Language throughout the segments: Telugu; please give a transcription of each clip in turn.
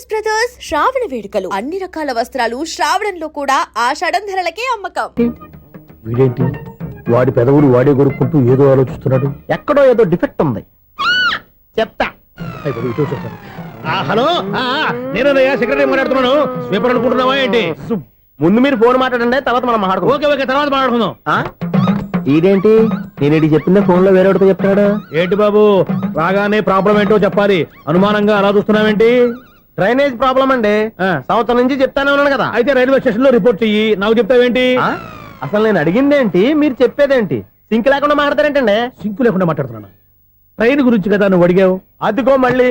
డ్రెస్సెస్ బ్రదర్స్ శ్రావణ వేడుకలు అన్ని రకాల వస్త్రాలు శ్రావణంలో కూడా ఆషాఢం ధరలకే అమ్మకం. వీడేంటి వాడి పెదవులు వాడే కొరుక్కుంటూ ఏదో ఆలోచిస్తున్నాడు. ఎక్కడో ఏదో డిఫెక్ట్ ఉంది. చెప్తా. హలో, నేనయ్యా సెక్రటరీ మాట్లాడుతున్నాను. స్వీపర్ అనుకుంటున్నావా ఏంటి? ముందు మీరు ఫోన్ మాట్లాడండి, తర్వాత మనం మాట్లాడుకుందాం. ఓకే ఓకే, తర్వాత మాట్లాడుకుందాం. ఇదేంటి నేను చెప్పిందే ఫోన్ లో వేరే వాడితో చెప్తాడా ఏంటి బాబు, రాగానే ప్రాబ్లం ఏంటో చెప్పాలి. అనుమానంగా అలా చూస్తున్నావేంటి? డ్రైనేజ్ ప్రాబ్లం అండి. సంవత్సరం నుంచి చెప్తానే ఉన్నాను కదా. అయితే రైల్వే స్టేషన్ లో రిపోర్ట్ చెయ్యి, నాకు చెప్తావేంటి? అసలు నేను అడిగిందేంటి, మీరు చెప్పేదేంటి? సింక్ లేకుండా మాట్లాడతారేంటండి? సింకు లేకుండా మాట్లాడుతున్నాను. ట్రైన్ గురించి కదా నువ్వు అడిగావు. అదిగో మళ్ళీ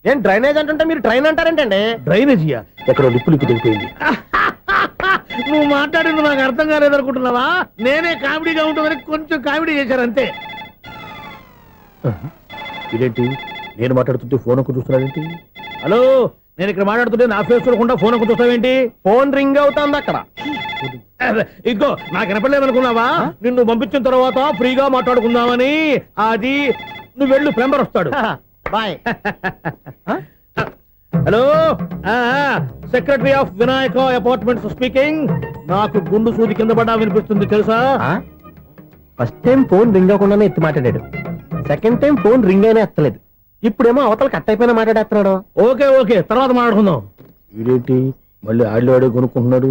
నేను డ్రైనేజ్ అంటుంటే మీరు ట్రైన్ అంటారేంటండి? డ్రైనేజీయా? ఎక్కడో లిప్పు దిగిపోయింది. నువ్వు మాట్లాడింది నాకు అర్థం కాలేదనుకుంటున్నావా? నేనే కామెడీగా ఉంటుందని కొంచెం కామెడీ చేశారు అంతే. ఇదేంటి నేను మాట్లాడుతుంటే ఫోన్ ఒక చూస్తున్నావేంటి? హలో, నేను ఇక్కడ మాట్లాడుతుంటే నా ఫేస్ చూడకుండా ఫోన్ ఒక చూస్తావేంటి? ఫోన్ రింగ్ అవుతుంది అక్కడ. ఇదిగో నాకు వినపడలేదనుకున్నావా? నిన్ను పంపించిన తర్వాత ఫ్రీగా మాట్లాడుకుందామని. అది నువ్వు వెళ్ళు, ప్లంబర్ వస్తాడు. Bye. Hello, secretary of Vinayaka apartments speaking. నాకు గుండు సూది కింద పడ్డా వినిపిస్తుంది తెలుసా? ఫస్ట్ టైం ఫోన్ రింగ్ అవ్వకుండానే ఎత్తి మాట్లాడాడు. సెకండ్ టైం ఫోన్ రింగ్ అయినా ఎత్తలేదు. ఇప్పుడేమో అవతల కట్ అయిపోయినా మాట్లాడేస్తున్నాడు. ఓకే ఓకే, తర్వాత మాట్లాడుకుందాం. వీడేంటి మళ్ళీ ఆడే కొనుక్కుంటున్నాడు?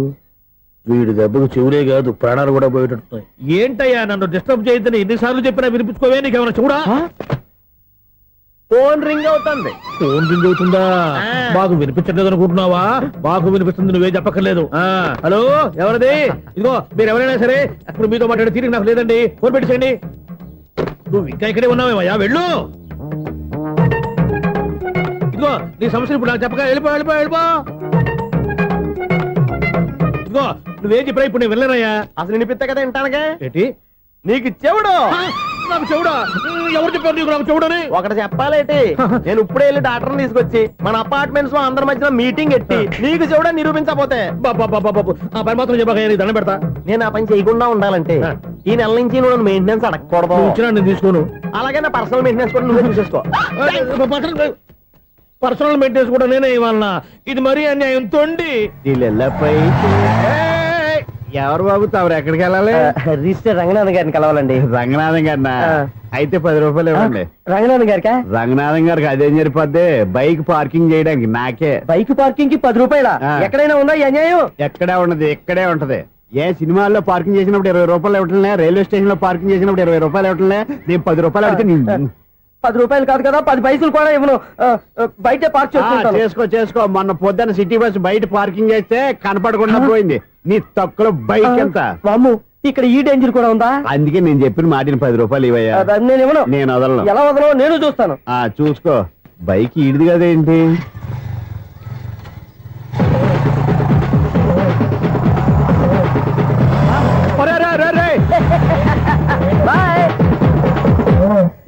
వీడి దెబ్బకు చెవులే కాదు ప్రాణాలు కూడా పోయేటట్టున్నాయి. ఏంటయ్యా నన్ను డిస్టర్బ్ చేయొద్దని ఎన్నిసార్లు చెప్పినా వినిపించుకోవే? నీకేమైనా చూడా? ఫోన్ రింగ్ అవుతుంది. ఫోన్ రింగ్ అవుతుందా? మాకు వినిపించలేదు అనుకుంటున్నావా? మాకు వినిపిస్తుంది, నువ్వే చెప్పక్కర్లేదు. హలో, ఎవరిది? ఇదిగో మీరు ఎవరైనా సరే అప్పుడు మీతో మాట్లాడే తీరిక నాకు లేదండి. ఫోన్ పెట్టేసేయండి. నువ్వు ఇంకా ఇక్కడే ఉన్నావేమయ్యా, వెళ్ళు. ఇదిగో నీ సమస్యలు ఇప్పుడు నాకు చెప్పక వెళ్ళిపో వెళ్ళిపో వెళ్ళిపో. ఇదిగో నువ్వేం చెప్పరా ఇప్పుడు నేను వెళ్ళానయ్యా. అసలు వినిపిస్తా కదా వింటానుగా. ఏంటి నీకు చెవుడు? నాకు చెవుడా? ఎవరు చెప్పారు నీకు నాకు చెవుడని? ఒకటి చెప్పాలేటి, నేను ఇప్పుడే వెళ్ళి డాక్టర్ తీసుకొచ్చి మన అపార్ట్మెంట్స్ లో అందరి మధ్యన మీటింగ్ ఎట్టి నీకు చెవుడా నిరూపించకపోతే ఆ పని మాత్రం చెప్పక దండం పెడతా. నేను ఆ పని చేయకుండా ఉండాలంటే ఈ నెల నుంచి నువ్వు మెయింటెనెన్స్ అడగకూడదు. ఇచ్చినా నేను తీసుకోను. అలాగే నా పర్సనల్ మెయింటెనెన్స్ కూడా నువ్వే చూసేసుకో. పర్సనల్ మెయింటెనెన్స్ కూడా నేనే ఇవ్వాలన్నా? ఇది మరీ అన్యాయం తోండి. ఎవరు బాబు తమరు ఎక్కడికి వెళ్ళాలి? రిజిస్టర్ రంగనాథన్ గారిని కలవాలండి. రంగనాథం గారినా? అయితే 10 రూపాయలు ఇవ్వండి. రంగనాథన్ గారికా? రంగనాథం గారికి అదేం సరిపోద్ది, బైక్ పార్కింగ్ చేయడానికి. నాకే బైక్ పార్కింగ్ కి 10 రూపాయల? ఎక్కడైనా ఉందా ఈ అన్యాయం? ఎక్కడే ఉండదు, ఇక్కడే ఉంటది. ఏ సినిమాల్లో పార్కింగ్ చేసినప్పుడు 20 రూపాయలు ఇవ్వట్లే, రైల్వే స్టేషన్ లో పార్కింగ్ చేసినప్పుడు 20 రూపాయలు ఇవ్వట్లే. నేను 10 రూపాయలు అడిగితే 10 రూపాయలు కాదు కదా, 10 పైసలు కూడా ఇవ్వను. బయట పార్క్ చేసుకో. మొన్న పొద్దున్న సిటీ బస్ బయట పార్కింగ్ చేస్తే కనపడకుండా పోయింది. నీ తక్కువ బైక్ ఎంత? వామ్ము, ఇక్కడ ఈ డేంజర్ కూడా ఉందా? అందుకే నేను చెప్పిన మాటిని 10 రూపాయలు ఇవ్వయా. నేను ఇవ్వను. నేను వదలను. ఎలా వదలను? నేను చూస్తాను. చూసుకో. బైక్ ఈడిది కదేంటి?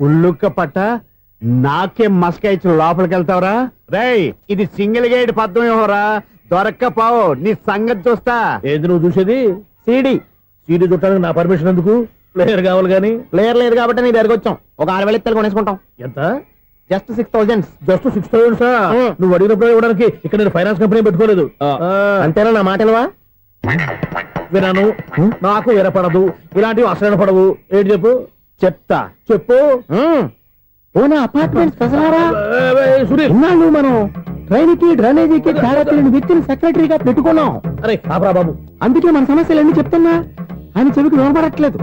ఉల్లుక్క పట్ట నాకే మస్క ఇచ్చి లోపలికి వెళ్తావరా? రేయ్, ఇది సింగిల్ గేట్ పద్మం ఇవ్వరా, దొరక్కపోవు. నీ సంగతి చూస్తా. ఏది నువ్వు చూసేది? సీడీ చుట్టానికి నా పర్మిషన్ ఎందుకు? ప్లేయర్ కావాలి గానీ. ప్లేయర్ లేదు కాబట్టి నీ దగ్గరకు వచ్చాం. ఒక 6,000 ఇత్తలు కొనేసుకుంటాం. ఎంత? జస్ట్ 6,000. జస్ట్ 6,000? నువ్వు అడిగినప్పుడు ఇవ్వడానికి ఇక్కడ నేను ఫైనాన్స్ కంపెనీ పెట్టుకోలేదు. అంతేనా? నా మాటలువా? వినను, నాకు వినపడదు, ఇలాంటివి అసలు పడవు. ఏంటి చెప్పు? చెప్తా. చెప్పు. అపార్ట్మెంట్స్ సునీల్, మనం ట్రైన్ కి డ్రైనేజీకి తేడా తెలియని వ్యక్తిని సెక్రటరీగా పెట్టుకున్నాం. అరే ఆపరా బాబు. అందుకే మన సమస్యలు ఎన్ని చెప్తున్నా ఆయన చెవికి వినపడట్లేదు.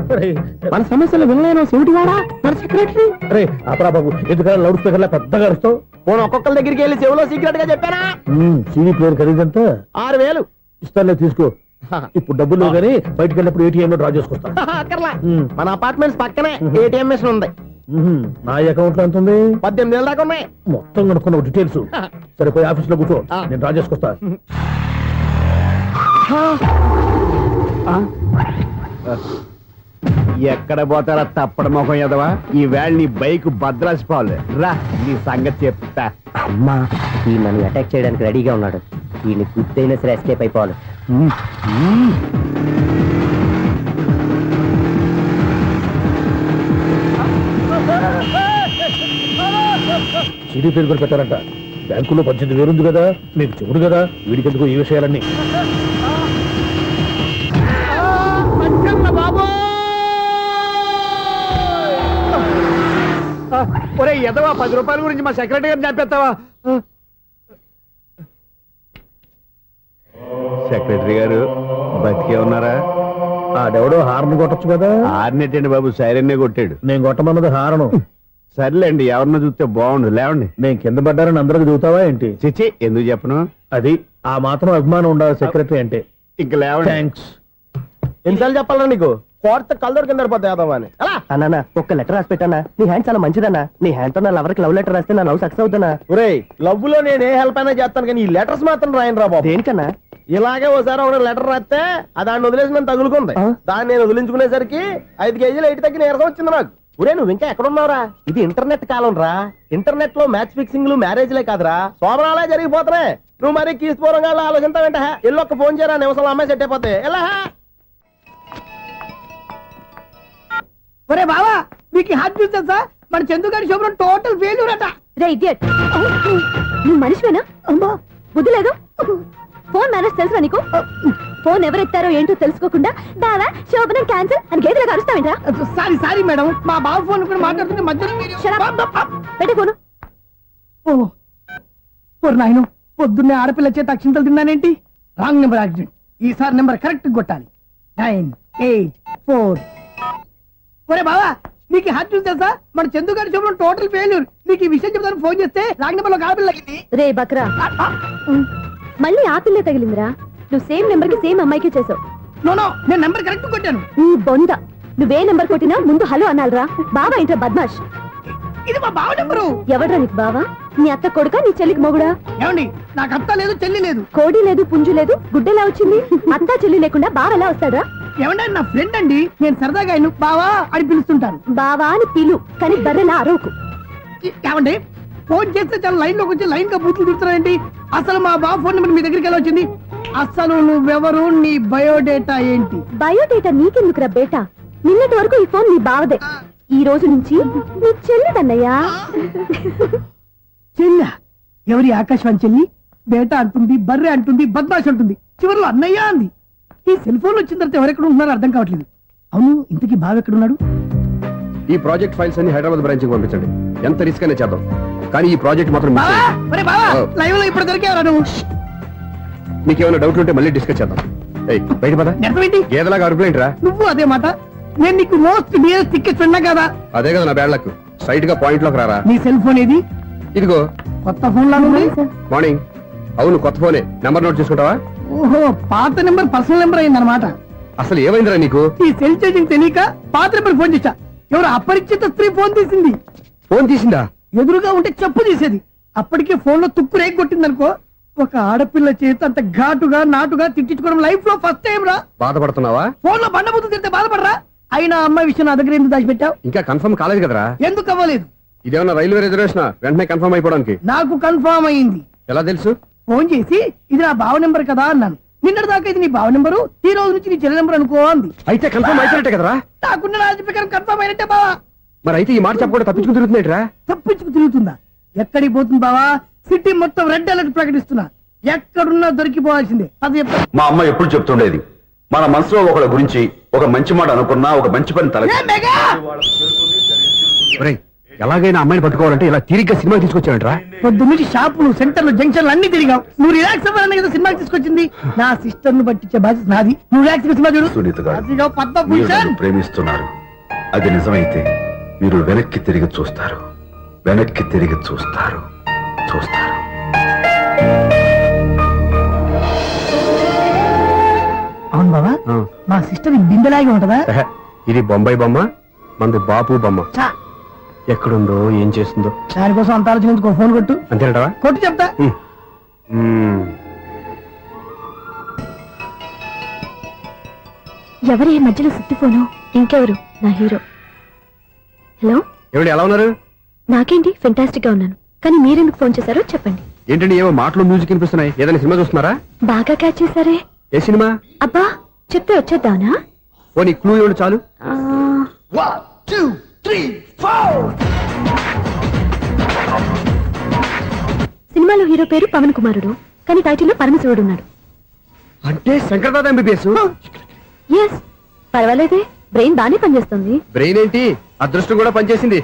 మన సమస్యలు వినలేను చెవిటివాడా మన సెక్రటరీ. అరే ఆపరా బాబు, ఎందుకన్నా లౌడ్ స్పీకర్ లా పెద్దగా అరుస్తావు? ఫోన్ ఒక్కొక్కరి దగ్గరికి వెళ్ళి చెవిలో సీక్రెట్ గా చెప్పానా? CD player ఖరీదంతా 6,000. ఇస్తానులే, తీసుకో. ఇప్పుడు డబ్బులు లేవు కానీ బయటకు వెళ్ళినప్పుడు ఏటీఎం లో డ్రా చేసుకొస్తా. మన అపార్ట్మెంట్స్ పక్కనే ఏటీఎం మెషిన్ ఉంది. నా అకౌంట్ లో ఎంత ఉంది? 18,000 దాకా ఉన్నాయి. మొత్తం కనుక్కున్న డీటెయిల్స్. సరిపోయి ఆఫీస్ లో కూర్చో, నేను డ్రా చేసుకొస్తా. ఎక్కడ పోతారా తప్పడ మొఖం ఎదవా? ఈ వేళ నీ బైక్ భద్రాసిపోవాలి. రా, నీ సంగతి చెప్తా. అమ్మా, ఈ నన్ను అటాక్ చేయడానికి రెడీగా ఉన్నాడు. వీడిని గుర్తైనా సరే ఎస్కేప్ అయిపోవాలి. సిడీ ప్లేయర్ కూడా పెట్టారంట. బ్యాంకులో 18,000 ఉంది కదా, మీకు చెవుడు కదా, వీడికి ఎందుకు ఈ విషయాలన్నీ. ఒరే ఎదవా 10 రూపాయల గురించి మా సెక్రటరీ గారిని చంపేస్తావా? సెక్రటరీ గారు బతికే ఉన్నారా? ఆడెవడో హార్న్ కొట్టచ్చు కదా. ఆరినట్టండి బాబు, సైరన్నే కొట్టాడు. నేను కొట్టమన్నది హారను. సర్లేండి, ఎవరన్నా చూస్తే బాగుండు. లేవండి. నేను కింద పడ్డారని అందరికి చూతావా ఏంటి? చిచ్చి, ఎందుకు చెప్పను? అది ఆ మాత్రం అభిమానం ఉండాలి సెక్రటరీ అంటే. ఇంక లేవండి. థ్యాంక్స్. ఎన్నిసార్లు చెప్పాలా నీకు? కోర్త కలదోడు కింద పడిపోతాయి యాదవ్ అని. అన్నా ఒక్క లెటర్ రాసి పెట్టానా? నీ హ్యాండ్ చాలా మంచిదన్నా. నీ హ్యాండ్ తో నా లవర్కి లవ్ లెటర్ రాస్తే నా లవ్ సక్సెస్ అవుతానా? ఒరేయ్, లవ్ లో నేను ఏ హెల్ప్ అయినా చేస్తాను, కానీ ఈ లెటర్స్ మాత్రం రాయను రా బాబు. దేనికన్నా? ఇలాగే ఒకసారి ఒక లెటర్ రాస్తే దాన్ని వదిలేసి నన్ను తగులుకుంది. దాన్ని నేను వదిలించుకునేసరికి 5 కేజీలు ఎయిట్ తగ్గి నీరసం వచ్చింది నాకు. ఒరే, నువ్వు ఇంకా ఎక్కడున్నావురా? ఇది ఇంటర్నెట్ కాలం రా. ఇంటర్నెట్ లో మ్యాచ్ ఫిక్సింగ్లు మ్యారేజ్లే కాదురా, శోభనాలే జరిగిపోతున్నాయి. నువ్వు మరి కీస్పూరంగా ఆలోచించావంటే ఎల్లు ఒక్క ఫోన్ చేయరా, నిమిషంలో అమ్మాయి సెట్ అయిపోతే ఎలా? ఒరే బావా, మీకు హార్ట్ చూసా సార్, మన చందు గారి శుభ్రం టోటల్ ఫెయిల్యూర్ అట. రే ఇడియట్, నువ్వు మనిషివేనా? అమ్మా బుద్ధి లేదు. ఫోన్ మేనేజ్ తెలుసా నీకు? ఫోన్ ఎవరెత్తారో ఏంటో తెలుసుకోకుండా బావా శోభనం క్యాన్సిల్ అని గేదెలకు అరుస్తావేంట్రా? సారీ మేడం, మా బావ ఫోన్ కూడా మాట్లాడుతుంటే మధ్యలో మీరు- Shut up. పెట్టే ఫోను. ఓ నాయను, పొద్దున్నే ఆడపిల్ల చేత అక్షింతలు తిన్నానేంటి? Wrong number accident. ఈసారి నెంబర్ కరెక్ట్ కొట్టాలి. 984. ఒరే బావా, మీకు హార్ట్ చూసి తెలుసా, మన చందు గారి శుభ్రం టోటల్ ఫెయిల్యూర్. మీకు ఈ విషయం చెప్తాను ఫోన్ చేస్తే రాంగ్ నెంబర్ లో ఆడపిల్ల రే బక్రా, మళ్ళీ ఆ పిల్లే తగిలిందిరా. నువ్వు సేమ్ నెంబర్ కి సేమ్ అమ్మాయికి చేసావు. నో, నేను నెంబర్ కరెక్ట్ కొట్టాను. నీ బొంద, నువ్వే నెంబర్ కొట్టినా ముందు హలో అనాలరా. బావా ఏంట్రా బద్మాష్? ఇది మా బావ నెంబరు. ఎవడ్రా నీకు బావా? నీ అత్త కొడుక, నీ చెల్లికి మొగుడా? ఏమండి, నాకు అత్త లేదు, చెల్లి లేదు. కోడి లేదు, పుంజు లేదు, గుడ్డెలా వచ్చింది? అత్త చెల్లి లేకుండా బావ ఎలా వస్తాడా? ఏమంటే నా ఫ్రెండ్ అండి, నేను సరదాగా ఆయన బావా అని పిలుస్తుంటాను. బావా అని పిలు, కానీ బర్రెలా అరవకు. ఏమండి, ఫోన్ చేస్తే చాలా లైన్ లోకి వచ్చి లైన్ గా బూతులు తిడుతున్నారండి. అసలు మా బావ ఫోన్ నెంబర్ మీ దగ్గరికి ఎలా వచ్చింది? అసలు నువ్వెవరు, నీ బయోడేటా ఏంటి? బయోడేటా నీకెందుకురా బేటా? నిన్నటి వరకు ఈ ఫోన్ నీ బావదే, ఈ రోజు నుంచి నీ చెల్లిదన్నయ్యా. చెల్ల ఎవరి? ఆకాశవాణి చెల్లి. బేటా అంటుంది, బర్రె అంటుంది, బద్మాష్ అంటుంది, చివరిలో అన్నయ్య అంది. ఈ సెల్ ఫోన్ వచ్చిన తర్వాత ఎవరెక్కడ ఉన్నారో అర్థం కావట్లేదు. అవును, ఇంతకీ బావ ఎక్కడున్నాడు? ఈ ప్రాజెక్ట్ ఫైల్స్ అన్ని హైదరాబాద్ బ్రాంచ్ కి పంపించండి. ఎంత రిస్క్ అయినా చేద్దాం, కానీ ఈ ప్రాజెక్ట్ మాత్రం miss బావా, చేయొద్దు. ఒరే బావా, లైవ్ లో ఇప్పుడు దొరికేవరా నువ్వు? మీకు ఏమైనా డౌట్ ఉంటే మళ్ళీ డిస్కస్ చేద్దాం. ఏయ్, బయట పద. నెరవేంటి? గేదలాగా అరుపులేంట్రా? నువ్వు అదే మాట. నేను నీకు మోస్ట్ డియరెస్ట్ టికెట్ ఉన్నా కదా. అదే కదా నా బ్యాడ్ లక్. స్ట్రైట్ గా పాయింట్ లోకి రారా. నీ సెల్ ఫోన్ ఏది? ఇదిగో కొత్త ఫోన్ లాగా ఉంది. మార్నింగ్. అవును, కొత్త ఫోనే. నెంబర్ నోట్ చేసుకుంటావా? ఓహో, పాత నెంబర్ పర్సనల్ నెంబర్ అయిందన్నమాట. అసలు ఏమైందిరా నీకు? ఈ సెల్ చేసింగ్ తెలియక పాత నెంబర్ ఫోన్ చేశా. ఎవరు అపరిచిత స్త్రీ ఫోన్ తీసింది. ఫోన్ తీసిందా? ఎదురుగా ఉంటే చెప్పు తీసేది. అప్పటికే ఫోన్ లో తుక్కు రేగి కొట్టిందనుకో. ఒక ఆడపిల్ల చేత అంత ఘాటుగా నాటుగా తిట్టించుకోవడం లైఫ్ లో ఫస్ట్ టైం రా. బాధపడుతున్నావా? ఫోన్ లో బండబుద్ధి తిడితే బాధపడరా? అయినా అమ్మాయి విషయం నా దగ్గర ఎందుకు దాచిపెట్టావు? ఇంకా కన్ఫర్మ్ కాలేదు కదరా. ఎందుకు అవ్వలేదు? ఇదేమన్నా రైల్వే రిజర్వేషన్? వెంటనే కన్ఫర్మ్ అయిపోవడానికి. నాకు కన్ఫర్మ్ అయింది. ఎలా తెలుసు? ఫోన్ చేసి ఇది నా బావ నెంబర్ కదా అన్నాను. నిన్నటి దాకా ఇది నీ బావ నెంబరు, ఈ రోజు నుంచి నీ చెల్లి నెంబర్ అనుకో అంది. అయితే కన్ఫర్మ్ అయిపోయినట్టే కదరా. నాకున్న రాజు ప్రకారం కన్ఫర్మ్ అయినట్టే బావా. మరి అయితే ఈ మాట చెప్పకుండా తప్పించుకుని తిరుగుతున్నట్రా? తప్పించుకు తిరుగుతుందా? ఎక్కడికి పోతుంది బావా? సిటీ మొత్తం రెడ్ అలర్ట్ ప్రకటిస్తున్నా. ఎక్కడున్నా దొరికిపోవాల్సిందే. అది చెప్తా. మా అమ్మ ఎప్పుడు చెప్తుండేది, మన మనసులో ఒకళ్ళ గురించి ఒక మంచి మాట అనుకున్నా ఒక మంచి పని తల. A mega! ఒరేయ్, ఎలాగైనా అమ్మాయిని పట్టుకోవాలంటే ఇలా తిరిగ్గా సినిమా తీసుకొచ్చావంట్రా? పొద్దు నుంచి షాపులు, సెంటర్లు, జంక్షన్లు అన్ని తిరిగావు. నువ్వు రిలాక్స్ అవ్వాలని కదా సినిమాకి తీసుకొచ్చింది. నా సిస్టర్ ను పట్టించే బాధ్యత నాది. నువ్వు రిలాక్స్ సినిమా చూడు. సునీత గారు, అదిగో మీరు పద్మభూషణ్. నన్ను ప్రేమిస్తున్నారు. అది నిజమైతే మీరు వెనక్కి తిరిగి చూస్తారు, వెనక్కి తిరిగి చూస్తారు, చూస్తారు. అవును బాబా, మా సిస్టర్ బిందెలాగే ఉంటదా? ఎహె, ఇది బొంబాయి బొమ్మ, మంది బాపు బొమ్మ. చా, ఎక్కడుందో ఏం చేస్తుందో దానికోసం అంత ఆలోచించుకో. ఫోన్ కొట్టు. అంతేనటవా? కొట్టు చెప్తా. ఎవరి మధ్యలో సుత్తి ఫోను? ఇంకెవరు? నా హీరో. హలో, ఏమిటి ఎలా ఉన్నారు? నాకేంటి ఫెంటాస్టిక్ గా ఉన్నాను, కానీ మీరెందుకు ఫోన్ చేశారో చెప్పండి. ఏంటండి ఏవో మాటలు మ్యూజిక్ వినిపిస్తున్నాయి? ఏదైనా సినిమా చూస్తున్నారా? బాగా క్యాచ్ చేశారే. ఏ సినిమా? అబ్బా, చెప్తే వచ్చేద్దానా? పోనీ క్లూ ఇవ్వండి చాలు. ఆ, 1 2 3 4. సినిమా సినిమాలో హీరో పేరు పవన్ కుమారుడు, కానీ టైటిల్లో పరమశివుడు ఉన్నాడు. అంటే శంకర్దాద ఎంబీబీఎస్ ఎస్, పర్వాలేదే, బ్రెయిన్ బానే పనిచేస్తుంది. బ్రెయిన్ ఏంటి, అదృష్టం కూడా పనిచేసింది.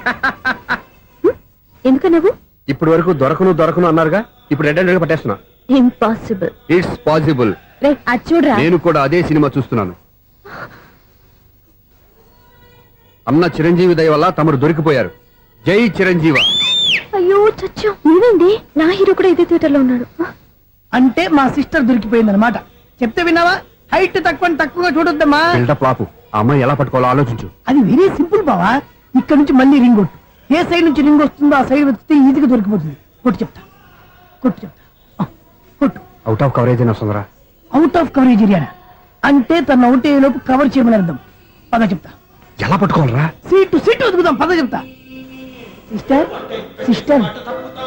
ఎందుకన్నావు? ఇప్పటి వరకు దొరకను అన్నారుగా, ఇప్పుడు రెడ్ హ్యాండెడ్ గా పట్టేస్తున్నా. ఇంపాసిబుల్. It's possible. రే అది చూడరా. నేను కూడా అదే సినిమా చూస్తున్నాను. అన్న చిరంజీవి దయ వల్ల తమరు దొరికిపోయారు. జై చిరంజీవ. అయ్యో చచ్చా, నేనండి, నా హీరో కూడా ఇదే థియేటర్ లో ఉన్నాడు. అంటే మా సిస్టర్ దొరికిపోయింది అనమాట. చెప్తే విన్నావా? హైట్ తక్కువగా చూడొద్దమ్మా. బిల్డప్ లాపు. ఆ అమ్మాయి ఎలా పట్టుకోవాలో ఆలోచించు. అది వెరీ సింపుల్ బావా. ఇక్కడ నుంచి మళ్ళీ రింగ్ కొట్టు. ఏ సైడ్ నుంచి రింగ్ వస్తుందో ఆ సైడ్ వెతికితే ఈజీగా దొరికిపోతుంది. కొట్టు చెప్తా. కొట్టు. అవుట్ ఆఫ్ కవరేజ్ అని వస్తుందిరా. అవుట్ ఆఫ్ కవరేజ్ ఏరియా అంటే తన అవుట్ అయ్యే లోపు కవర్ చేయమని అర్థం. పద చెప్తా. ఎలా పట్టుకోవాలరా? సీటు వెతుకుదాం. పద చెప్తా. Sister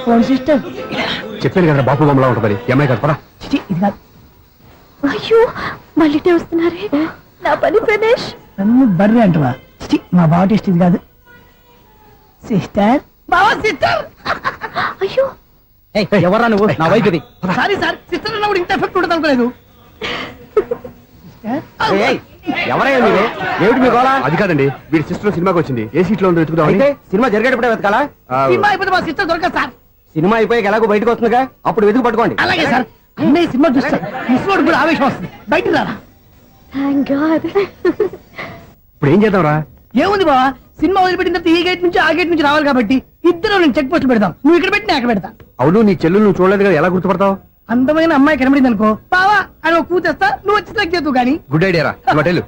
phone sister. చెప్పాను కదా బాపు బొమ్మలా ఉంటుంది. అమ్మాయి కదా, పదా. ఇది కాదు. అయ్యో మళ్ళీ వస్తున్నారే, నా పని ఫినిష్. నన్ను బర్రె అంటవా? మా బావ టేస్ట్ ఇది కాదు. సిస్టర్ బావా, సిస్టర్. అయ్యో ఎవరా నువ్వు? నా వైపు ఇది. సారీ సార్, సిస్టర్ అన్నప్పుడు ఇంత ఎఫెక్ట్ ఉండదు అనుకోలేదు. ఎవరయ్యా మీరు? ఏమిటి మీ గోళ? అది కాదండి, వీడి సిస్టర్ సినిమాకి వచ్చింది. ఏ సీట్ లో ఉందో వెతుకుదామని. అయితే సినిమా జరిగేటప్పుడే వెతకాలా? సినిమా అయిపోతే మా సిస్టర్ దొరకదు సార్. సినిమా అయిపోయాక ఎలాగో బయటకు వస్తుందిగా, అప్పుడు వెతుకు పట్టుకోండి. అలాగే సార్. అన్నయ్య సినిమా చూస్తారు, మిస్వాడు కూడా ఆవేశం వస్తుంది. బయటికి రారా. Thank God. ఇప్పుడు ఏం చేద్దాంరా? ఏముంది బావా, సినిమా వదిలిపెట్టిన తర్వాత ఈ గేట్ నుంచి ఆ గేట్ నుంచి రావాలి కాబట్టి ఇద్దరు నేను చెక్ పోస్ట్ పెడతాం. నువ్వు ఇక్కడ పెట్టి అక్కడ పెడతా. అవును, నీ చెల్లెలు నువ్వు చూడలేదు కదా, ఎలా గుర్తుపడతావు? అందమైన అమ్మాయి కనబడింది అనుకో బావా అని ఒక కూతేస్తా, నువ్వు వచ్చి సెలెక్ట్ చేద్దు కానీ. గుడ్ ఐడియా రా. హోటల్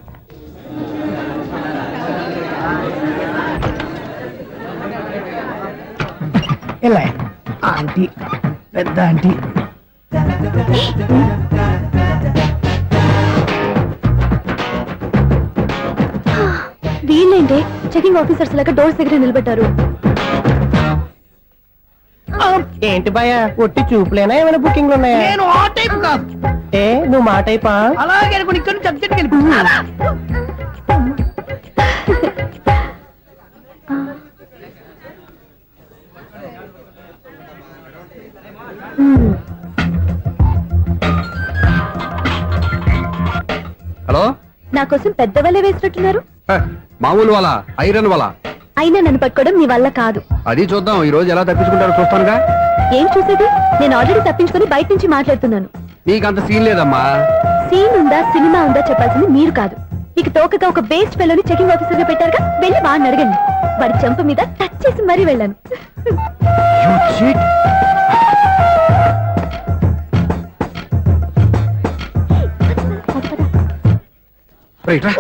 ఎలా ఆంటీ, పెద్ద ఆంటీ. వీళ్ళేంటే చెకింగ్ ఆఫీసర్స్ లాగా డోర్స్ దగ్గర నిలబెట్టారు. ఏంటి భయ, ఒట్టి చూపులేనా ఏమైనా బుకింగ్లు ఉన్నాయా? నేను ఆ టైప్ కాదు. ఏ నువ్వు మా టైపా? అలాగే అనుకుని ఇక్కడ నుంచి అర్జెంట్కి వెళ్ళిపోతున్నా. హలో. నా కోసం పెద్ద వల్ల వేసినట్టున్నారు. మామూలు వాళ్ళ, ఐరన్ వాళ్ళ. అయినా నన్ను పట్టుకోవడం మీ వల్ల కాదు. అది చూద్దాం, ఈ రోజు ఎలా తప్పించుకుంటారో చూస్తానుగా. ఏం చూసేది? నేను ఆల్రెడీ తప్పించుకొని బయట నుంచి మాట్లాడుతున్నాను. నీకంత సీన్ లేదమ్మా. సీన్ ఉందా సినిమా ఉందా చెప్పాల్సింది మీరు కాదు. మీకు తోకగా ఒక బేస్ట్ ఫెలోని చెకింగ్ ఆఫీసర్ గా పెట్టారుగా, వెళ్ళి వాడిని అడగండి. వాడి చెంప మీద టచ్ చేసి మరీ వెళ్ళాను. You cheat. రైట్ రా.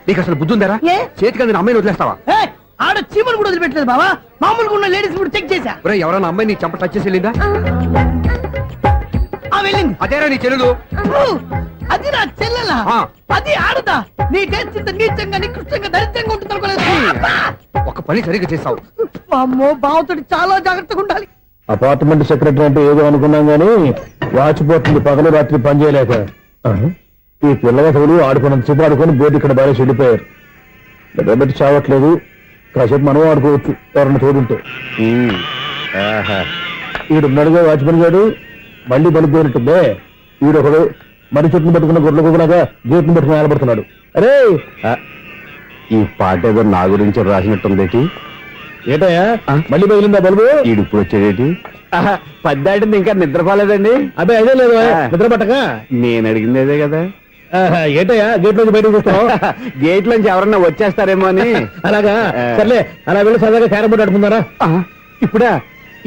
నీకు అసలు బుద్ధి ఉందారా? ఏ? చేతికి అందిన అమ్మాయిని వదిలేస్తావా? ఏయ్, ఆడ చీమలు కూడా వదిలిపెట్టలేదు బావా. మామూలుగా ఉన్న లేడీస్ కూడా చెక్ చేశా. ఒరేయ్, ఎవరైనా అమ్మాయి నీ చెంప టచ్ చేసి వెళ్ళిందా? ఆ వెళ్ళింది. అదేరా నీ చెల్లెలు. అది నా చెల్లెలా? ఆ. అది ఆడదా? నీ టేస్ట్ ఇంత నీచంగా నికృష్టంగా దరిద్రంగా ఉంటుంది అనుకోలేదు. ఒక పని సరిగ్గా చేసావు. అమ్మో, బావతోటి చాలా జాగ్రత్తగా ఉండాలి. అపార్ట్మెంట్ సెక్రటరీ అంటే ఏదో అనుకున్నాం గానీ వాచిపోతుంది పగలు రాత్రి పని చేయలేక. ఈ పిల్లవసలు ఆడుకున్నంతసేపు ఆడుకొని బోర్డు ఇక్కడ బాగా చెడిపోయారు. నిద్రబెట్టి చావట్లేదు, కాసేపు మనం ఆడుకోవచ్చు ఎవరన్నా తోడుంటే. ఈడున్నాడుగా వాచ్మెన్ గారు, మళ్ళీ బలిపోయినట్టుందే. ఈడొకడు మరి చెట్టును పట్టుకున్న గొడ్ల కుక్కలాగా గేట్ను పట్టుకుని నిలబడుతున్నాడు. అరే ఈ పాట ఏదో నా గురించి రాసినట్టుంది. ఏటయ్యా మళ్ళీ బదిలిందా బలుబు? ఈడు ఇప్పుడు వచ్చేదేటి? పద్దాటింది ఇంకా నిద్రపోలేదండి. అదే అదే లేదు నిద్ర పట్టక. నేను అడిగింది అదే కదా. ఏటయ్యా గేట్ నుంచి బయటకు చూస్తావు? గేట్ లోంచి ఎవరన్నా వచ్చేస్తారేమో అని. అలాగా సర్లే, అలా వెళ్ళి సరదాగా క్యారం బోర్డు ఆడుకుందారా? ఇప్పుడా?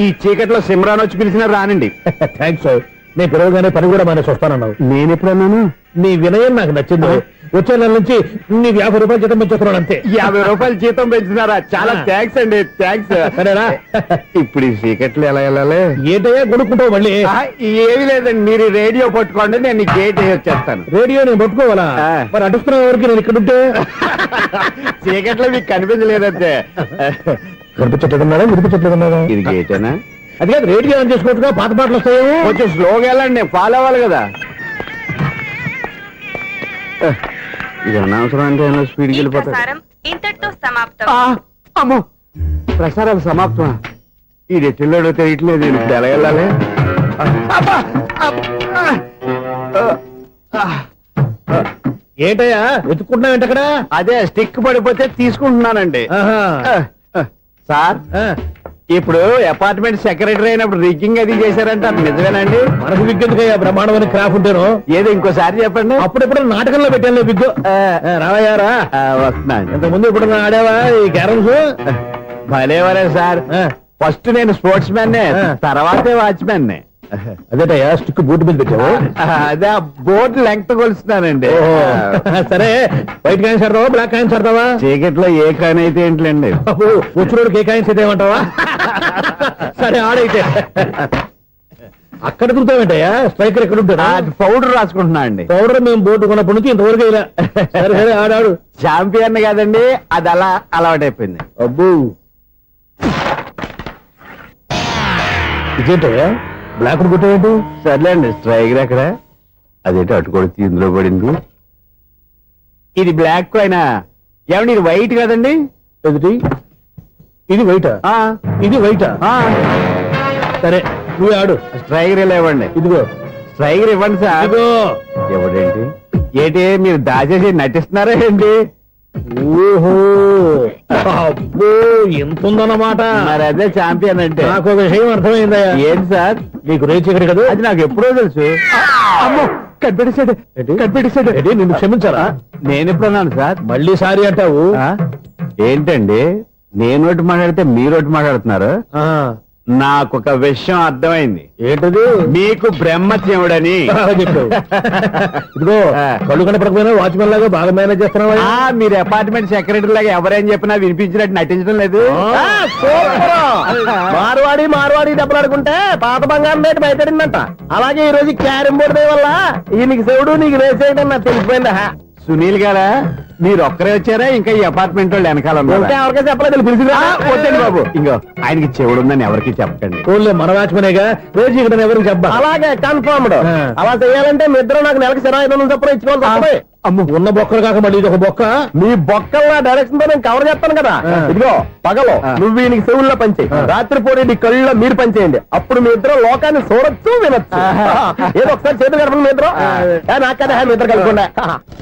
ఈ చీకట్లో సిమ్రాన్ వచ్చి పిలిచినా రానండి. థ్యాంక్స్. నేను పిలవగానే పని కూడా మానేసి వస్తానన్నావు. నేను ఎప్పుడన్నాను? నీ వినయం నాకు నచ్చింది. వచ్చే నెల నుంచి నీకు 50 రూపాయలు జీతం పెంచుతున్నాడు అంతే. 50 రూపాయలు జీతం పెంచినారా? చాలా థ్యాంక్స్ అండి, థ్యాంక్స్. సరేనా? ఇప్పుడు ఈ చీకట్లు ఎలా వెళ్ళాలి? ఏంటయ్యా కొనుక్కుంటావు మళ్ళీ? ఏమి లేదండి, మీరు రేడియో పట్టుకోండి, నేను ఈ గేట్ వచ్చేస్తాను. రేడియో నేను పట్టుకోవాలా? మరి అడుస్తున్న వరకు నేను ఇక్కడ ఉంటే చీకట్లో మీకు కనిపించలేదంతే. కనిపించట్లేదన్నారా వినిపించట్లేదన్నారా? ఇది గేటేనా? అది కాదు, రేడియో ఆన్ చేసుకోవచ్చుగా, పాత పాటలు వస్తాయేమో. కొంచెం స్లోగా వెళ్ళండి, నేను ఫాలో అవ్వాలి కదా. ఇది అనవసరం అంటే స్పీడ్కి వెళ్ళిపోతాయి. ఇంతటితో సమాప్తం. అమ్మో, ప్రసారాలు సమాప్తమా? ఈ రెట్టిల్లోడో తెలియట్లేదు ఇప్పుడు ఎలా వెళ్ళాలి ఏంటయ్యా వెతుక్కుంటున్నావు ఏంటక్కడ? అదే స్టిక్ పడిపోతే తీసుకుంటున్నానండి ఆహా. సార్ ఆ, ఇప్పుడు అపార్ట్మెంట్ సెక్రటరీ అయినప్పుడు రిగ్గింగ్ అది చేశారంట అది నిజమేనండి మనకు విగ్గెందుకయ్యా బ్రహ్మాండమైన క్రాఫ్ ఉంటాను. ఏదో ఇంకోసారి చెప్పండి అప్పుడెప్పుడు నాటకంలో పెట్టాను బిగ్గు. రావయ్యారా వస్తున్నాను ఇంత ముందు ఇప్పుడు ఆడావా ఈ క్యారమ్స్? భలేవరే సార్ ఫస్ట్ నేను స్పోర్ట్స్ మ్యాన్ తర్వాతే వాచ్మెన్ అదేటయ్యా స్టిక్ బూట్ మీద పెట్టావు. అదే బోర్డు లెంగ్త్ కొలుస్తున్నానండి ఓహో. సరే వైట్ కాయిన్స్ ఆడతావా బ్లాక్ కాయిన్స్ ఆడతావా? చీకట్లో ఏ కాని అయితే ఏంటండి వచ్చినోడు ఏ కాయిన్స్ అయితే ఏమంటావా? సరే ఆడైతే అక్కడ తిరుగుతావేంటయ్యా? స్ట్రైకర్ ఎక్కడ ఉంటాడా? పౌడర్ రాసుకుంటున్నా అండి పౌడర్ మేము బోర్డు కొన్నప్పటి నుంచి ఇంతవరకు ఇలా. సరే సరే ఆడాడు. చాంపియన్ కదండి అది అలా అలవాటైపోయింది అబ్బు ఇదేంటయ్యా బ్లాక్ కొట్టేయండి. సర్లేండి స్ట్రైకర్ ఎక్కడ అదేంటి అటుకొడితే ఇందులో పడింది ఇది బ్లాక్ అయినా ఏమండి ఇది వైట్ కదండి ఎదుటి ఇది వైటా? ఆ, ఇది వైటా? ఆ, సరే నువ్వే ఆడు. స్ట్రైకర్ ఇలా ఇవ్వండి ఇదిగో స్ట్రైకర్ ఇవ్వండి సార్ ఇదిగో. ఎవడేంటి ఏంటి మీరు దాచేసి నటిస్తున్నారా ఏంటి ఓహో అబ్బో ఎంత ఉందన్నమాట. మరి అదే చాంపియన్ అంటే నాకు ఒక విషయం అర్థమైందయ్యా. ఏంటి సార్ నీకు రేచి ఇక్కడ కదా? అది నాకు ఎప్పుడో తెలుసు అమ్మో కనిపెట్టేశాడు కనిపెట్టేశాడు ఏంటి, నిన్ను క్షమించారా? నేను ఎప్పుడన్నాను సార్ మళ్ళీ సారీ అంటావు? ఆ? ఏంటండి నేను ఒకటి మాట్లాడితే మీరు ఒకటి మాట్లాడుతున్నారు ఆ, నాకు ఒక విషయం అర్థమైంది ఏంటది? మీకు బ్రహ్మత్యముడని బాగా చెప్పావు. ఇదిగో కళ్ళు కనపడకపోయినా వాచ్మెన్ లాగా బాగా మేనేజ్ చేస్తున్నావా? ఆ, మీరు అపార్ట్మెంట్ సెక్రటరీ లాగా ఎవరేం చెప్పినా వినిపించినట్టు నటించడం లేదు మార్వాడి మార్వాడి దెబ్బలాడుకుంటే పాత బంగారం రేటు బయటడిందంట. అలాగే ఈ రోజు క్యారం బోర్డు వల్ల ఈయనకి శివుడు నీకు రేసేయడం నాకు తెలిసిపోయిందా? సునీల్ గారా మీరు ఒక్కరే వచ్చారా ఇంకా ఈ అపార్ట్మెంట్ వాళ్ళు వెనకాల ఇంకా ఉన్నారా? ఎవరికైనా చెప్పలేదు పిలిచి వద్దండి బాబు ఇంకో ఆయనకి చెవుడు ఉందని ఎవరికి చెప్పకండి ఫోన్లే మన వాచ్మెనేగా రేచి ఇక్కడ ఎవరికి చెప్పా. అలాగే కన్ఫర్మ్డ్. ఆ. అలా చేయాలంటే మీ ఇద్దరు నాకు నెలకి 25,000 చొప్పున ఇచ్చుకోవాలి తప్పదు. అమ్మ ఉన్న బొక్కలు కాక మళ్ళీ ఇది ఒక బొక్క. మీ బొక్కల డైరెక్షన్ తో నేను కవర్ చేస్తాను కదా. ఆ. ఇదిగో పగలో ఆ. నువ్వు ఈయనకి చెవుల్లో పనిచేయి, రాత్రి పూట నీ కళ్ళలో మీరు పనిచేయండి. అప్పుడు మీ ఇద్దరు లోకాన్ని చూడొచ్చు వినొచ్చు. ఏదో ఒకసారి చేతులు కడపండి మీ ఇద్దరు. నాకు కదా మీ ఇద్దరు కలుపుకుండా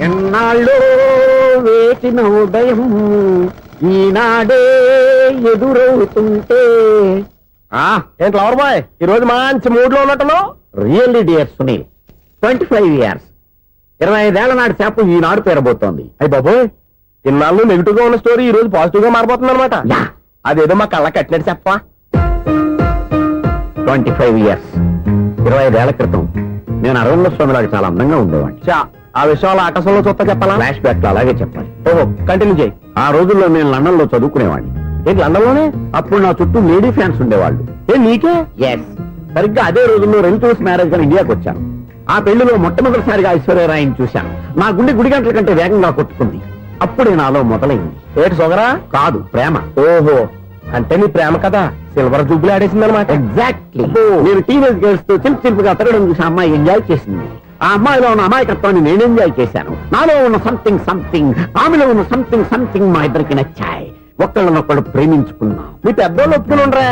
ఎన్నాళ్ళు వేచిన ఉదయం ఈనాడే ఎదురవుతుంటే ఏంటి లవర్ బాయ్ ఈ రోజు మంచి మూడ్ లో ఉన్నట్టున్నావు? రియల్లీ డియర్ సునీల్ 25 years 25 ఏళ్ల నాటి చేప ఈనాడు పేరబోతోంది అయ్యి బాబోయ్, ఇన్నాళ్ళు నెగిటివ్ గా ఉన్న స్టోరీ ఈ రోజు పాజిటివ్ గా మారిపోతుంది అనమాట. యా. అదేదో మా కళ్ళ కట్టినట్టు చెప్పా. 25 years 25 ఏళ్ల క్రితం నేను అరవింద స్వామిలాగా చాలా అందంగా ఉండేవాడిని. చా, ఆ విషయాలు ఆకాశంలో చూస్తా చెప్పాలా? ఫ్లాష్ బ్యాక్ లో అలాగే చెప్పాలి. ఓహో, కంటిన్యూ చేయి. ఆ రోజుల్లో నేను లండన్ లో చదువుకునేవాడిని. ఏంటి లండన్ లోనే? అప్పుడు నా చుట్టూ లేడీ ఫ్యాన్స్ ఉండేవాళ్ళు. నీకే? ఎస్ సరిగ్గా అదే రోజుల్లో రిలేటివ్స్ మ్యారేజ్ గా ఇండియాకి వచ్చాను. ఆ పెళ్లిలో మొట్టమొదటిసారిగా ఐశ్వర్యరాయని చూశాను. నా గుండె గుడి గంటల కంటే వేగంగా కొట్టుకుంది. అప్పుడే నాలో మొదలైంది. ఏటి సొగరా? కాదు ప్రేమ. ఓహో, అంటే నీ ప్రేమ కదా సిల్వర్ జూబ్లీ ఆడేసింది అనమాట. ఎగ్జాక్ట్లీ. నేను టీనేజ్ గర్ల్స్ తో చిలిపి చిలిపిగా తిరగడం చూసి ఆ అమ్మాయి ఎంజాయ్ చేసింది. ఆ అమ్మాయిలో ఉన్న అమాయకత్వాన్ని నేను ఎంజాయ్ చేశాను. నాలో ఉన్న సంథింగ్ ఆమెలో ఉన్న సంథింగ్ మా ఇద్దరికి నచ్చాయి. ఒక్కళ్ళనొక్కడు ప్రేమించుకున్నాం. మీ పెద్దోళ్ళు ఒప్పుకుని ఉండరా?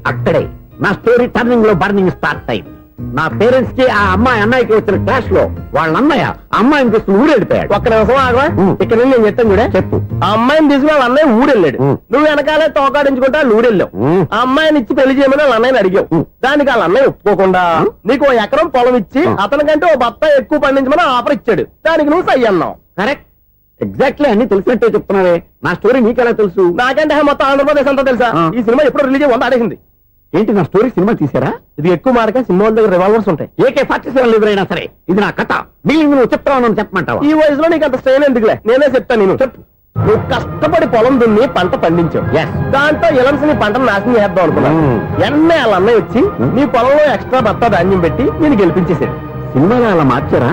అక్కడే నా స్టోరీ టర్నింగ్ లో బర్నింగ్ స్టార్ట్ అయింది. నా పేరెంట్స్ కి ఆ అమ్మాయి అన్నయ్యకి వచ్చిన క్లాష్ లో వాళ్ళ అన్నయ్య ఆ అమ్మాయిని తీసుకుని ఊరెళ్ళిపోయాడు. ఒక్క నిమిషం ఆగవా? ఇక్కడ నుండి నేను చెప్తాను కూడా. చెప్పు. ఆ అమ్మాయిని తీసుకుని వాళ్ళ అన్నయ్య ఊరెళ్ళాడు. నువ్వు వెనకాలే తోకాడించుకుంటా ఊరెళ్ళావు. ఆ అమ్మాయిని ఇచ్చి పెళ్లి చేయమని వాళ్ళ అన్నయ్యని అడిగావు. దానికి వాళ్ళ అన్నయ్య ఒప్పుకోకుండా నీకు 1 ఎకరం పొలం ఇచ్చి అతనికంటే ఓ బత్త ఎక్కువ పండించమని ఆఫర్ ఇచ్చాడు. దానికి నువ్వు సై అన్నావు. కరెక్ట్. ఎగ్జాక్ట్లీ అన్ని తెలిసినట్టే చెప్తున్నావే. నా స్టోరీ నీకెలా తెలుసు? నాకంటే మొత్తం ఆంధ్రప్రదేశ్ అంతా తెలుసా? ఈ సినిమా ఎప్పుడు రిలీజ్ 100 ఆడేసింది. ఏంటి నా స్టోరీ సినిమా తీసారా? ఇది ఎక్కువ మార్క సినిమా వాళ్ళ దగ్గర రివాల్వర్స్ ఉంటాయి. AK-47 ఎవరైనా సరే ఇది నా కథ. మిగిలింది నువ్వు చెప్తావు చెప్పమంటావా? ఈ వయసులో నీకు అంత స్ట్రెయిన్ ఎందుకులే, నేనే చెప్తాను. నేను చెప్పు. నువ్వు కష్టపడి పొలం దున్ని పంట పండించావు. దాంతో ఇలమ్స్ నీ పంటను నాశనం చేద్దాం అనుకున్నావు. ఎన్నే వాళ్ళ అన్నయ్య వచ్చి నీ పొలంలో ఎక్స్ట్రా బత్తా ధాన్యం పెట్టి నేను గెలిపించేసాడు. సినిమాలో అలా మార్చారా?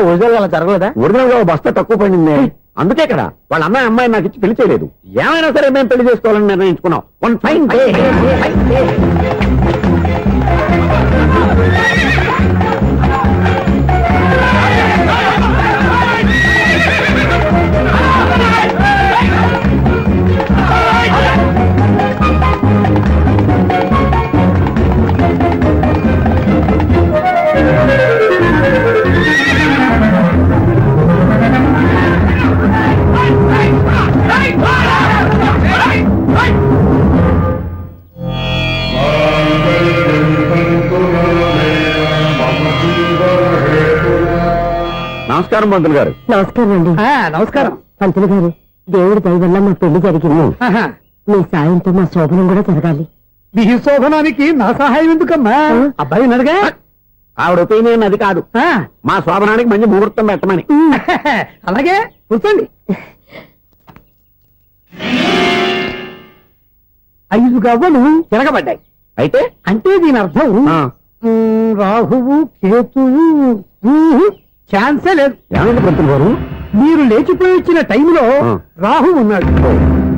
ఒరిజినల్ అలా జరగలేదా? ఒరిజినల్ గా ఓ బస్తా తక్కువ పడింది. అందుకే కదా వాళ్ళ అమ్మాయి నాకు ఇచ్చి పెళ్లి చేయలేదు. ఏమైనా సరే మేము పెళ్లి చేసుకోవాలని నిర్ణయించుకున్నాం. వన్ ఫైన్ డే నమస్కారం పంతులు గారు. నమస్కారం అండి. నమస్కారం. పంతులు గారు, దేవుడి దయ వల్ల మా పెళ్లి జరిగింది. ఆహా. మీ సాయంతో మా శోభనం కూడా జరగాలి. మీ శోభనానికి నా సహాయం ఎందుకమ్మా? అబ్బాయి ఉన్నాడుగా. ఆవిడ ఒపీనియన్ అది కాదు, ఆ, మా శోభనానికి మంచి ముహూర్తం పెట్టమని. అలాగే కూర్చోండి. 5 గవ్వలు తిరగబడ్డాయి. అయితే అంటే దీని అర్థం ఆ, రాహువు కేతువు ఛాన్సే లేదు. ఏమైంది పంతులు గారు? మీరు లేచిపోయి వచ్చిన టైంలో ఆ. రాహు ఉన్నాడు.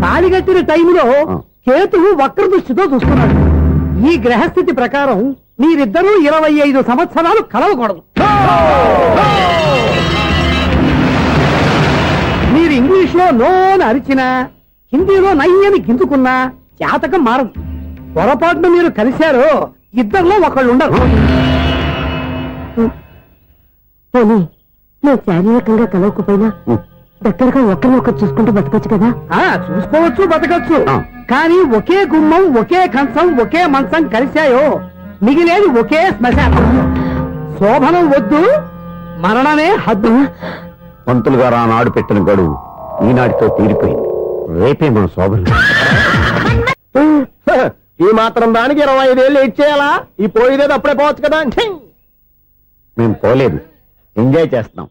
తాళి కట్టిన టైంలో ఆ. కేతువు వక్ర దృష్టితో చూస్తున్నాడు. ఈ గ్రహస్థితి ప్రకారం మీరిద్దరూ 25 సంవత్సరాలు కలవకూడదు. మీరు ఇంగ్లీష్ లో నోని అరిచినా, హిందీలో నయ్యని గింజుకున్నా జాతకం మారదు. పొరపాటున మీరు కలిశారో ఇద్దరిలో ఒకళ్ళు ఉండరు. పోనీ మేము శారీరకంగా కలవకపోయినా దగ్గరగా ఒకరినొకరు చూసుకుంటూ బతకొచ్చు కదా. చూసుకోవచ్చు, బతకచ్చు. ఆ. కానీ ఒకే గుమ్మం, ఒకే కంచం, ఒకే మంచం కలిశాయో మిగిలేది ఒకే శ్మశానం. శోభనం వద్దు, మరణమే హద్దు. పంతులు గారు ఆనాడు పెట్టిన గడువు ఈనాటితో తీరిపోయింది. రేపే మన శోభనం. ఈ మాత్రం దానికి 25 ఏళ్ళు ఇచ్చేయాలా? ఈ పోయేదేదో అప్పుడే పోవచ్చు కదా. మేము పోలేదు, ఎంజాయ్ చేస్తున్నాం.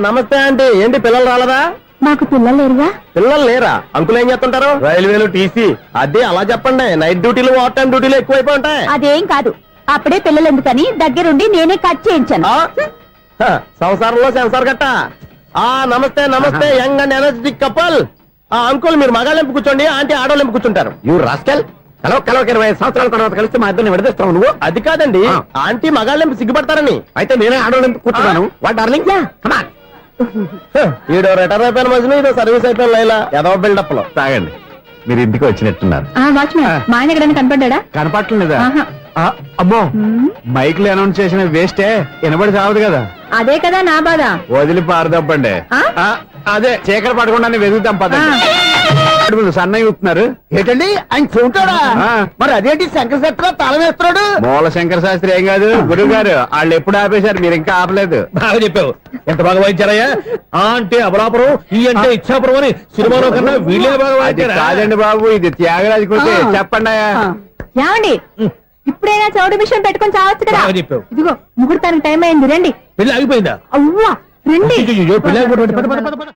నమస్తే ఆంటీ. ఏంటి పిల్లలు రాలదా? మాకు పిల్లలు లేరుగా. పిల్లలు లేరా? అంకులు ఏం చేస్తుంటారు? రైల్వేలు, టీసీ. అదే అలా చెప్పండి. నైట్ డ్యూటీలు, ఓవర్ టైం డ్యూటీలు ఎక్కువైపోయి ఉంటాయి. అదేం కాదు, అప్పుడే పిల్లలు ఎందుకని దగ్గరుండి నేనే కట్ చేయించాను. సంసారంలో సెన్సార్ గట్ట. నమస్తే నమస్తే, young and energetic couple. Uncle మీరు మగాళ్ళెంపు కూర్చోండి, ఆంటీ ఆడోళ్ళెంపు కూర్చుంటారు. యూ రాస్కెల్, కలవ 20 సంవత్సరాల తర్వాత కలిస్తే మా ఇద్దరిని విడదీస్తావు నువ్వు. అది కాదండి, ఆ. ఆంటీ మగాళ్ళెంపు సిగ్గుపడతారని. అయితే నేనే ఆడవాళ్ళని కూర్చున్నాను. What darling, come on. ఈడో రిటైర్ అయిపోయిన మధ్యలో ఇదో సర్వీస్ అయిపోయిన లైలా ఏదో బిల్డప్ లో. తాగండి, మీరు ఇంటికి వచ్చినట్టున్నారు. వాచ్మెన్ మా ఆయన ఎక్కడైనా కనపడ్డా? కనపట్లేదా? ఆహా. అమ్మో, మైక్ లో అనౌన్స్ చేసిన వేస్టే వినబడి సావదు కదా. అదే కదా నా బాధ. వదిలి పారదప్పండి. ఆ? అదే చీకటి పడకుండా వెతుకుతాం పదండి. సన్నయ్య అవుతున్నారు ఏంటండి ఆయన చూంటాడా? మరి అదేంటి శంకర శెట్టిలో తాళం వేస్తున్నాడు? మూల శంకర శాస్త్రి ఏం కాదు, గురువు గారు వాళ్ళు ఎప్పుడు ఆపేశారు, మీరు ఇంకా ఆపలేదు. బాగా చెప్పావు, ఎంత బాగా వాయించారయ్యా. అంటే అమలాపురం, ఈ అంటే ఇచ్చాపురం అని సినిమాలో కన్నా వీళ్ళే బాగా వాయించారు. కాదండి బాబు, ఇది త్యాగరాజు కృతి. చెప్పండి అయ్యా. ఏమండి, ఇప్పుడైనా చౌడు మిషన్ పెట్టుకొని చావచ్చు కదా. బాగా చెప్పావు. ఇదిగో ముహూర్తానికి టైం అయింది, రండి. పెళ్లి ఆగిపోయిందా? అవ్వా రండి. పెళ్లి ఆగిపోయింది. పద, పద, పద.